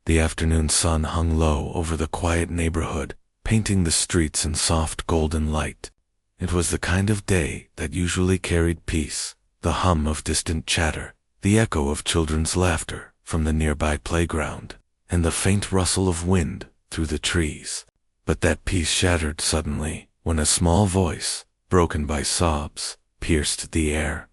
The afternoon sun hung low over the quiet neighborhood, painting the streets in soft golden light. It was the kind of day that usually carried peace, the hum of distant chatter, the echo of children's laughter from the nearby playground, and the faint rustle of wind through the trees. But that peace shattered suddenly when a small voice, broken by sobs, pierced the air.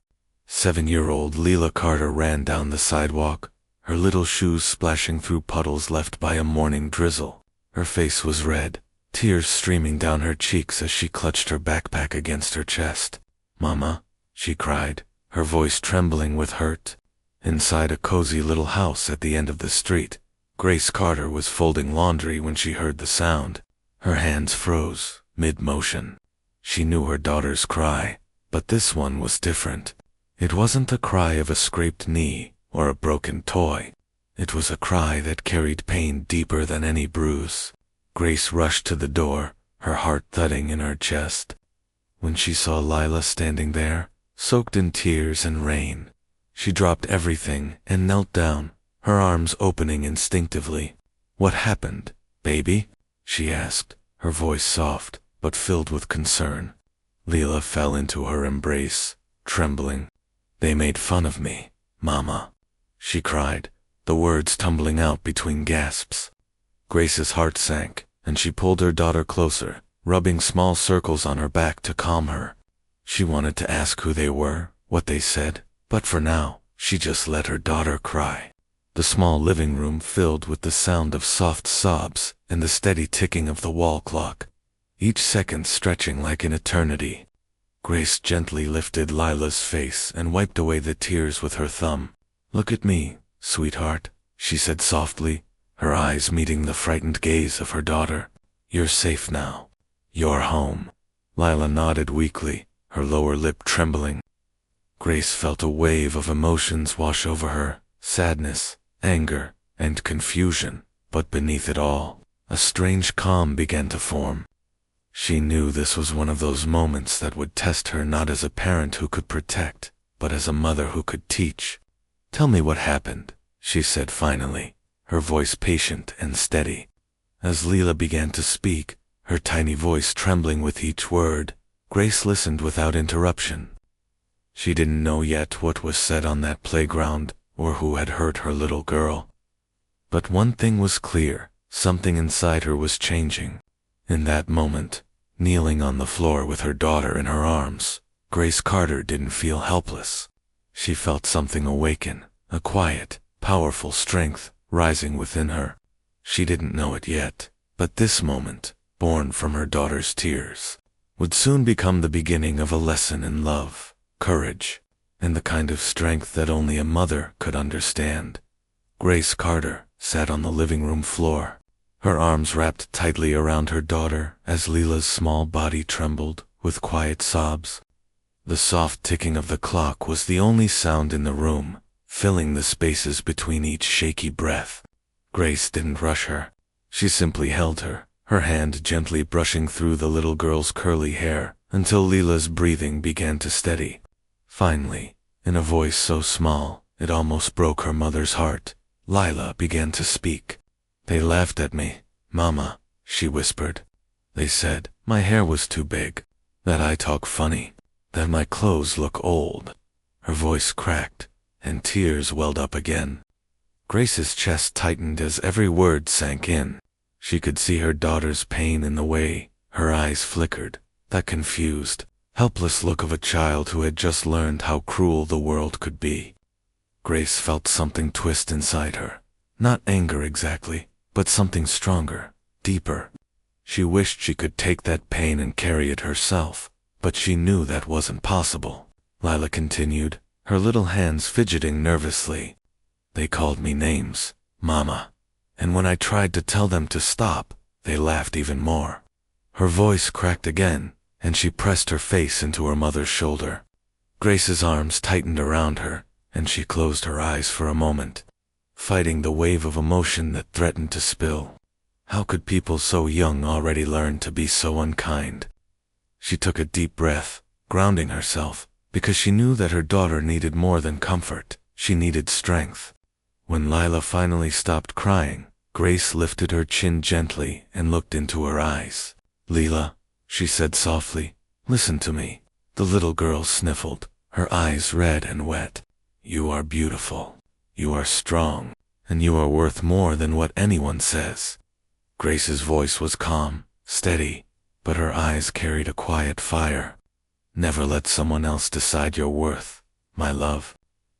7-year-old Lila Carter ran down the sidewalk, her little shoes splashing through puddles left by a morning drizzle. Her face was red, tears streaming down her cheeks as she clutched her backpack against her chest. "Mama," she cried, her voice trembling with hurt. Inside a cozy little house at the end of the street, Grace Carter was folding laundry when she heard the sound. Her hands froze, mid-motion. She knew her daughter's cry, but this one was different. It wasn't the cry of a scraped knee or a broken toy. It was a cry that carried pain deeper than any bruise. Grace rushed to the door, her heart thudding in her chest. When she saw Lila standing there, soaked in tears and rain, she dropped everything and knelt down, her arms opening instinctively. "What happened, baby?" she asked, her voice soft but filled with concern. Lila fell into her embrace, trembling. "They made fun of me, Mama," she cried, the words tumbling out between gasps. Grace's heart sank, and she pulled her daughter closer, rubbing small circles on her back to calm her. She wanted to ask who they were, what they said, but for now, she just let her daughter cry. The small living room filled with the sound of soft sobs and the steady ticking of the wall clock, each second stretching like an eternity. Grace gently lifted Lila's face and wiped away the tears with her thumb. "Look at me, sweetheart," she said softly, her eyes meeting the frightened gaze of her daughter. "You're safe now. You're home." Lila nodded weakly, her lower lip trembling. Grace felt a wave of emotions wash over her, sadness, anger, and confusion, but beneath it all, a strange calm began to form. She knew this was one of those moments that would test her not as a parent who could protect, but as a mother who could teach. "Tell me what happened," she said finally, her voice patient and steady. As Lila began to speak, her tiny voice trembling with each word, Grace listened without interruption. She didn't know yet what was said on that playground or who had hurt her little girl. But one thing was clear, something inside her was changing. In that moment, kneeling on the floor with her daughter in her arms, Grace Carter didn't feel helpless. She felt something awaken, a quiet, powerful strength rising within her. She didn't know it yet, but this moment, born from her daughter's tears, would soon become the beginning of a lesson in love, courage, and the kind of strength that only a mother could understand. Grace Carter sat on the living room floor, her arms wrapped tightly around her daughter as Lila's small body trembled with quiet sobs. The soft ticking of the clock was the only sound in the room, filling the spaces between each shaky breath. Grace didn't rush her. She simply held her, her hand gently brushing through the little girl's curly hair until Lila's breathing began to steady. Finally, in a voice so small it almost broke her mother's heart, Lila began to speak. "They laughed at me, Mama," she whispered. "They said my hair was too big, that I talk funny, that my clothes look old." Her voice cracked, and tears welled up again. Grace's chest tightened as every word sank in. She could see her daughter's pain in the way her eyes flickered, that confused, helpless look of a child who had just learned how cruel the world could be. Grace felt something twist inside her. Not anger exactly, but something stronger, deeper. She wished she could take that pain and carry it herself, but she knew that wasn't possible. Lila continued, her little hands fidgeting nervously. "They called me names, Mama, and when I tried to tell them to stop, they laughed even more." Her voice cracked again, and she pressed her face into her mother's shoulder. Grace's arms tightened around her, and she closed her eyes for a moment, fighting the wave of emotion that threatened to spill. How could people so young already learn to be so unkind? She took a deep breath, grounding herself, because she knew that her daughter needed more than comfort, she needed strength. When Lila finally stopped crying, Grace lifted her chin gently and looked into her eyes. "Lila," she said softly, "listen to me." The little girl sniffled, her eyes red and wet. "You are beautiful. You are strong. And you are worth more than what anyone says." Grace's voice was calm, steady, but her eyes carried a quiet fire. "Never let someone else decide your worth, my love.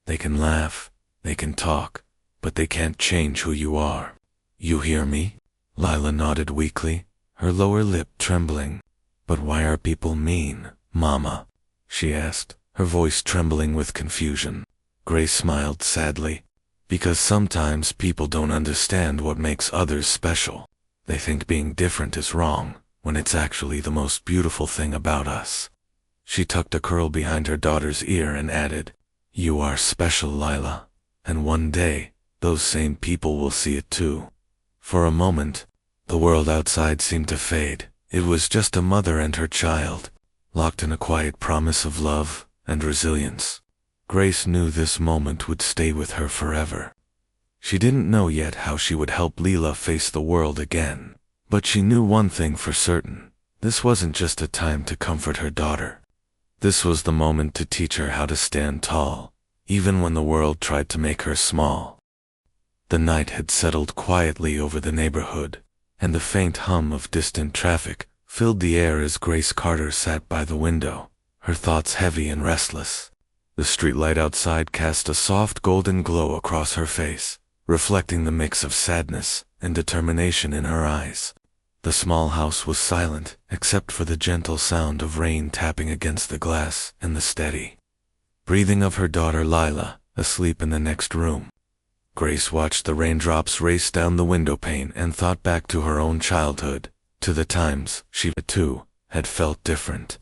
They can laugh, they can talk, but they can't change who you are. You hear me?" Lila nodded weakly, her lower lip trembling. "But why are people mean, Mama?" she asked, her voice trembling with confusion. Grace smiled sadly. "Because sometimes people don't understand what makes others special. They think being different is wrong, when it's actually the most beautiful thing about us." She tucked a curl behind her daughter's ear and added, "You are special, Lila, and one day, those same people will see it too." For a moment, the world outside seemed to fade. It was just a mother and her child, locked in a quiet promise of love and resilience. Grace knew this moment would stay with her forever. She didn't know yet how she would help Lila face the world again, but she knew one thing for certain. This wasn't just a time to comfort her daughter. This was the moment to teach her how to stand tall, even when the world tried to make her small. The night had settled quietly over the neighborhood, and the faint hum of distant traffic filled the air as Grace Carter sat by the window, her thoughts heavy and restless. The streetlight outside cast a soft golden glow across her face, reflecting the mix of sadness and determination in her eyes. The small house was silent, except for the gentle sound of rain tapping against the glass and the steady breathing of her daughter Lila, asleep in the next room. Grace watched the raindrops race down the window pane and thought back to her own childhood, to the times she, too, had felt different.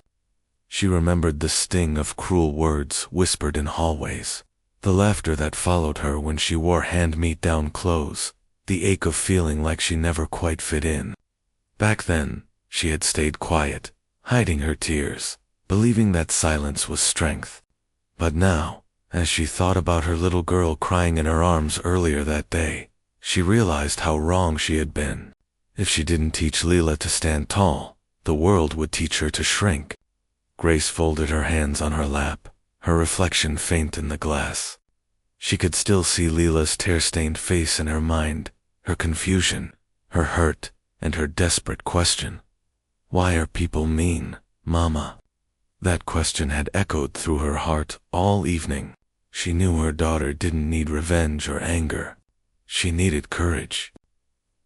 She remembered the sting of cruel words whispered in hallways, the laughter that followed her when she wore hand-me-down clothes, the ache of feeling like she never quite fit in. Back then, she had stayed quiet, hiding her tears, believing that silence was strength. But now, as she thought about her little girl crying in her arms earlier that day, she realized how wrong she had been. If she didn't teach Lila to stand tall, the world would teach her to shrink. Grace folded her hands on her lap, her reflection faint in the glass. She could still see Lila's tear-stained face in her mind, her confusion, her hurt, and her desperate question. "Why are people mean, Mama?" That question had echoed through her heart all evening. She knew her daughter didn't need revenge or anger. She needed courage.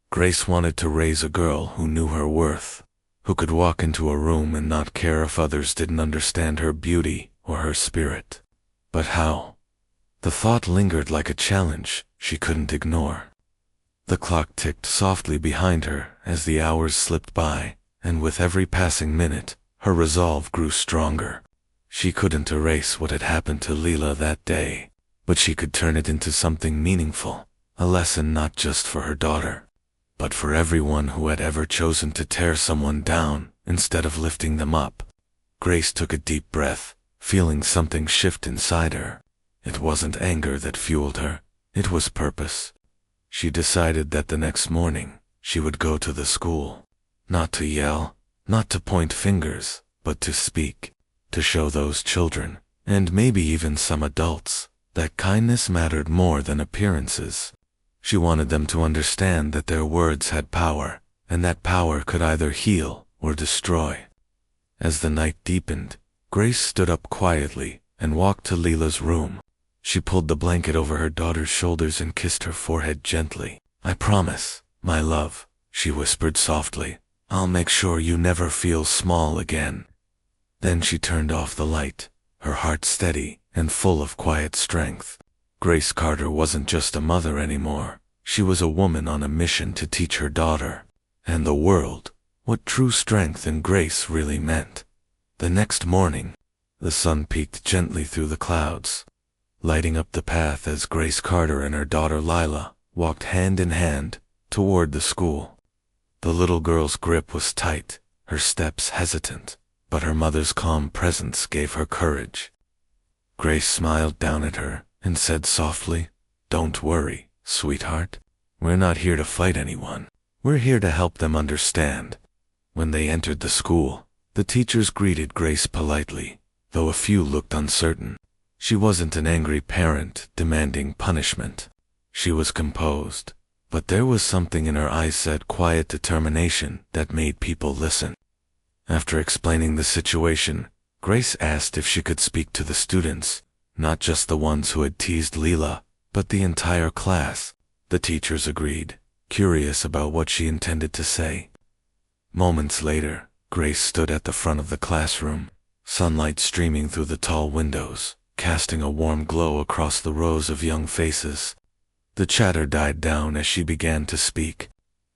Grace wanted to raise a girl who knew her worth, who could walk into a room and not care if others didn't understand her beauty or her spirit. But how? The thought lingered like a challenge she couldn't ignore. The clock ticked softly behind her as the hours slipped by, and with every passing minute, her resolve grew stronger. She couldn't erase what had happened to Lila that day, but she could turn it into something meaningful, a lesson not just for her daughter, but for everyone who had ever chosen to tear someone down instead of lifting them up. Grace took a deep breath, feeling something shift inside her. It wasn't anger that fueled her, it was purpose. She decided that the next morning, she would go to the school. Not to yell, not to point fingers, but to speak, to show those children, and maybe even some adults, that kindness mattered more than appearances. She wanted them to understand that their words had power, and that power could either heal or destroy. As the night deepened, Grace stood up quietly and walked to Lila's room. She pulled the blanket over her daughter's shoulders and kissed her forehead gently. "I promise, my love," she whispered softly, "I'll make sure you never feel small again." Then she turned off the light, her heart steady and full of quiet strength. Grace Carter wasn't just a mother anymore. She was a woman on a mission to teach her daughter and the world what true strength and grace really meant. The next morning, the sun peeked gently through the clouds, lighting up the path as Grace Carter and her daughter Lila walked hand in hand toward the school. The little girl's grip was tight, her steps hesitant, but her mother's calm presence gave her courage. Grace smiled down at her and said softly, "Don't worry, sweetheart. We're not here to fight anyone. We're here to help them understand. When they entered the school, the teachers greeted Grace politely, though a few looked uncertain. She wasn't an angry parent demanding punishment. She was composed, but there was something in her eyes said quiet determination that made people listen. After explaining the situation, Grace asked if she could speak to the students, not just the ones who had teased Lila, but the entire class. The teachers agreed, curious about what she intended to say. Moments later, Grace stood at the front of the classroom, sunlight streaming through the tall windows, casting a warm glow across the rows of young faces. The chatter died down as she began to speak.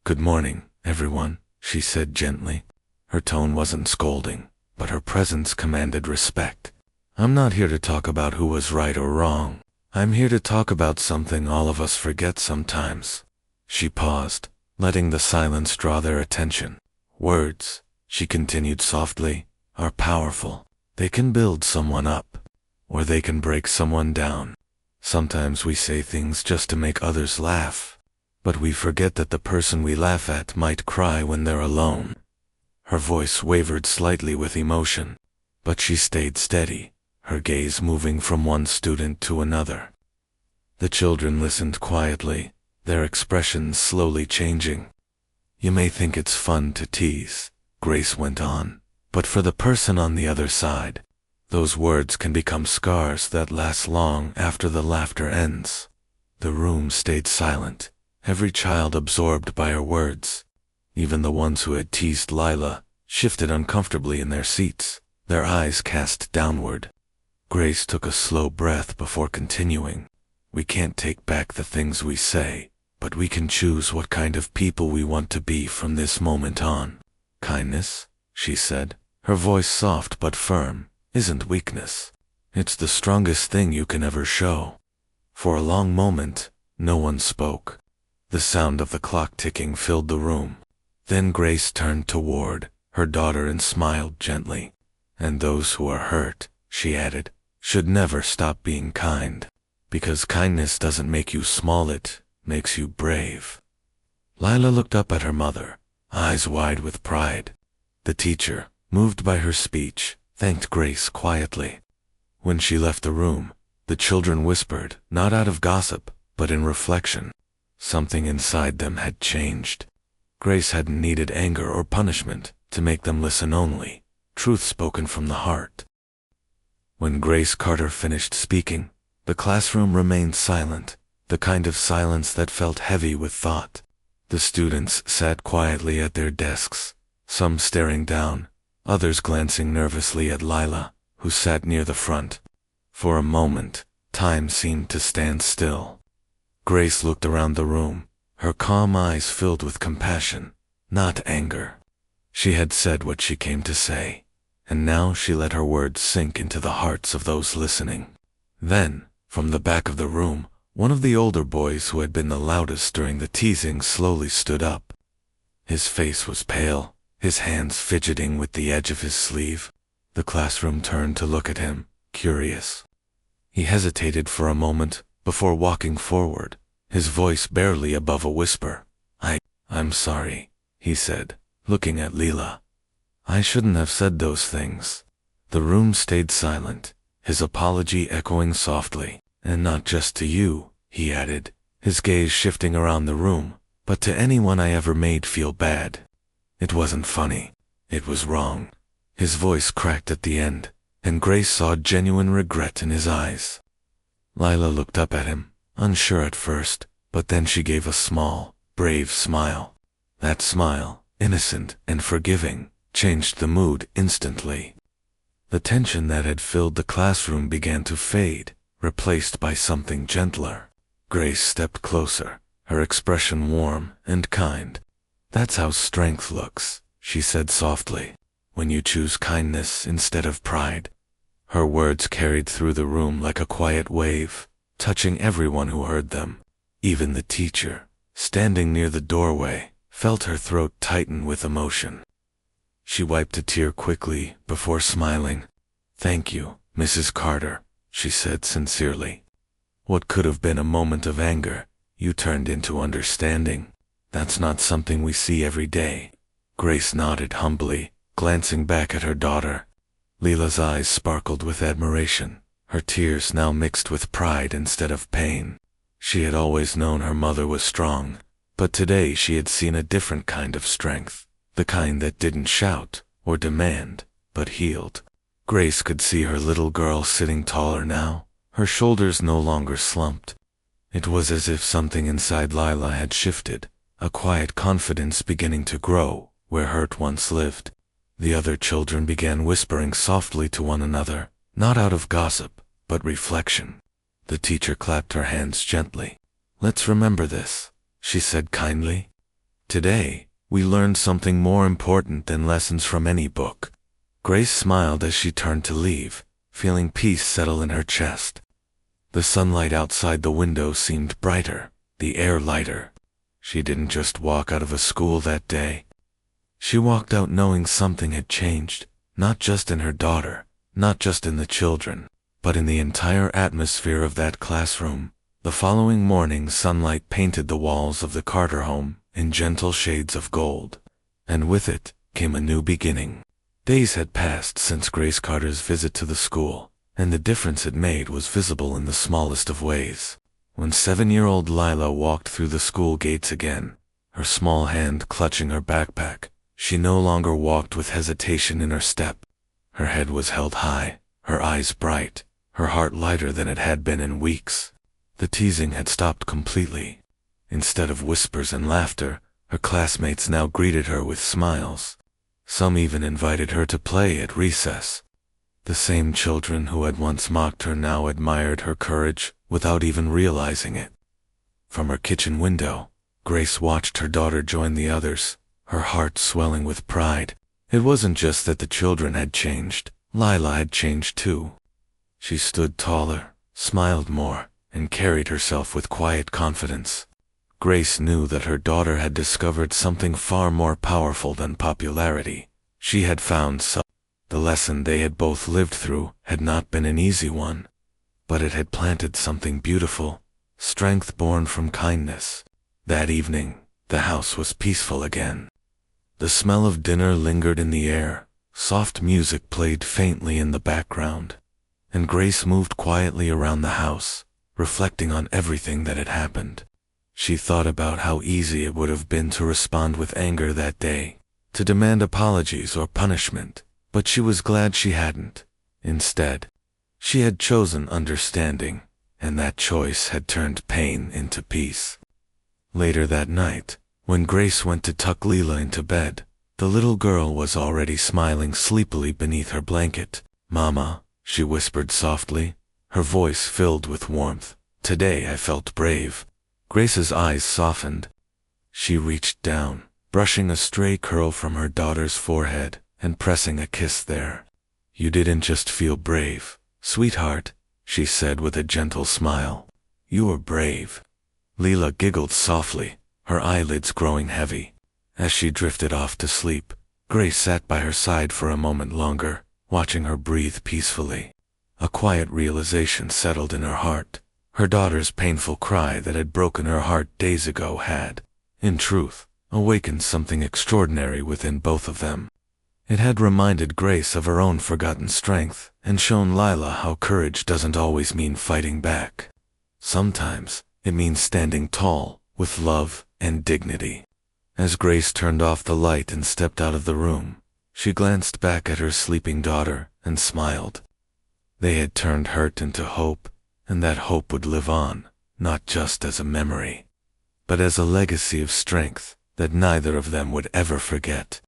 "Good morning, everyone," she said gently. Her tone wasn't scolding, but her presence commanded respect. "I'm not here to talk about who was right or wrong. I'm here to talk about something all of us forget sometimes." She paused, letting the silence draw their attention. "Words," she continued softly, "are powerful. They can build someone up, or they can break someone down. Sometimes we say things just to make others laugh, but we forget that the person we laugh at might cry when they're alone." Her voice wavered slightly with emotion, but she stayed steady, her gaze moving from one student to another. The children listened quietly, their expressions slowly changing. "You may think it's fun to tease," Grace went on, "but for the person on the other side, those words can become scars that last long after the laughter ends." The room stayed silent, every child absorbed by her words. Even the ones who had teased Lila shifted uncomfortably in their seats, their eyes cast downward. Grace took a slow breath before continuing. "We can't take back the things we say, but we can choose what kind of people we want to be from this moment on. Kindness," she said, her voice soft but firm, "isn't weakness. It's the strongest thing you can ever show." For a long moment, no one spoke. The sound of the clock ticking filled the room. Then Grace turned toward her daughter and smiled gently. "And those who are hurt," she added, "should never stop being kind. Because kindness doesn't make you small, it makes you brave." Lila looked up at her mother, eyes wide with pride. The teacher, moved by her speech, thanked Grace quietly. When she left the room, the children whispered, not out of gossip, but in reflection. Something inside them had changed. Grace hadn't needed anger or punishment to make them listen only, truth spoken from the heart. When Grace Carter finished speaking, the classroom remained silent, the kind of silence that felt heavy with thought. The students sat quietly at their desks, some staring down, others glancing nervously at Lila, who sat near the front. For a moment, time seemed to stand still. Grace looked around the room, her calm eyes filled with compassion, not anger. She had said what she came to say, and now she let her words sink into the hearts of those listening. Then, from the back of the room, one of the older boys who had been the loudest during the teasing slowly stood up. His face was pale, his hands fidgeting with the edge of his sleeve. The classroom turned to look at him, curious. He hesitated for a moment before walking forward, his voice barely above a whisper. I'm sorry," he said, looking at Lila. "I shouldn't have said those things." The room stayed silent, his apology echoing softly. "And not just to you," he added, his gaze shifting around the room, "but to anyone I ever made feel bad. It wasn't funny. It was wrong." His voice cracked at the end, and Grace saw genuine regret in his eyes. Lila looked up at him, unsure at first, but then she gave a small, brave smile. That smile, innocent and forgiving, changed the mood instantly. The tension that had filled the classroom began to fade, replaced by something gentler. Grace stepped closer, her expression warm and kind. "That's how strength looks," she said softly, "when you choose kindness instead of pride." Her words carried through the room like a quiet wave, touching everyone who heard them. Even the teacher, standing near the doorway, felt her throat tighten with emotion. She wiped a tear quickly before smiling. "Thank you, Mrs. Carter," she said sincerely. What could have been a moment of anger, You turned into understanding. That's not something we see every day." Grace nodded humbly, glancing back at her daughter. Lila's eyes sparkled with admiration, her tears now mixed with pride instead of pain. She had always known her mother was strong, but today she had seen a different kind of strength, the kind that didn't shout or demand, but healed. Grace could see her little girl sitting taller now, her shoulders no longer slumped. It was as if something inside Lila had shifted, a quiet confidence beginning to grow where hurt once lived. The other children began whispering softly to one another, not out of gossip, but reflection. The teacher clapped her hands gently. "Let's remember this," she said kindly. "Today, we learned something more important than lessons from any book." Grace smiled as she turned to leave, feeling peace settle in her chest. The sunlight outside the window seemed brighter, the air lighter. She didn't just walk out of a school that day. She walked out knowing something had changed, not just in her daughter, not just in the children, but in the entire atmosphere of that classroom. The following morning, sunlight painted the walls of the Carter home in gentle shades of gold, and with it came a new beginning. Days had passed since Grace Carter's visit to the school, and the difference it made was visible in the smallest of ways. When 7-year-old Lila walked through the school gates again, her small hand clutching her backpack, she no longer walked with hesitation in her step. Her head was held high, her eyes bright, her heart lighter than it had been in weeks. The teasing had stopped completely. Instead of whispers and laughter, her classmates now greeted her with smiles. Some even invited her to play at recess. The same children who had once mocked her now admired her courage without even realizing it. From her kitchen window, Grace watched her daughter join the others, her heart swelling with pride. It wasn't just that the children had changed, Lila had changed too. She stood taller, smiled more, and carried herself with quiet confidence. Grace knew that her daughter had discovered something far more powerful than popularity. She had found the lesson they had both lived through had not been an easy one, but it had planted something beautiful, strength born from kindness. That evening, the house was peaceful again. The smell of dinner lingered in the air, soft music played faintly in the background, and Grace moved quietly around the house, reflecting on everything that had happened. She thought about how easy it would have been to respond with anger that day, to demand apologies or punishment, but she was glad she hadn't. Instead, she had chosen understanding, and that choice had turned pain into peace. Later that night, when Grace went to tuck Lila into bed, the little girl was already smiling sleepily beneath her blanket. "Mama," she whispered softly, her voice filled with warmth. "Today I felt brave." Grace's eyes softened. She reached down, brushing a stray curl from her daughter's forehead and pressing a kiss there. "You didn't just feel brave, sweetheart," she said with a gentle smile. "You were brave." Lila giggled softly, her eyelids growing heavy. As she drifted off to sleep, Grace sat by her side for a moment longer, watching her breathe peacefully. A quiet realization settled in her heart. Her daughter's painful cry that had broken her heart days ago had, in truth, awakened something extraordinary within both of them. It had reminded Grace of her own forgotten strength and shown Lila how courage doesn't always mean fighting back. Sometimes it means standing tall, with love and dignity. As Grace turned off the light and stepped out of the room, she glanced back at her sleeping daughter and smiled. They had turned hurt into hope, and that hope would live on, not just as a memory, but as a legacy of strength that neither of them would ever forget.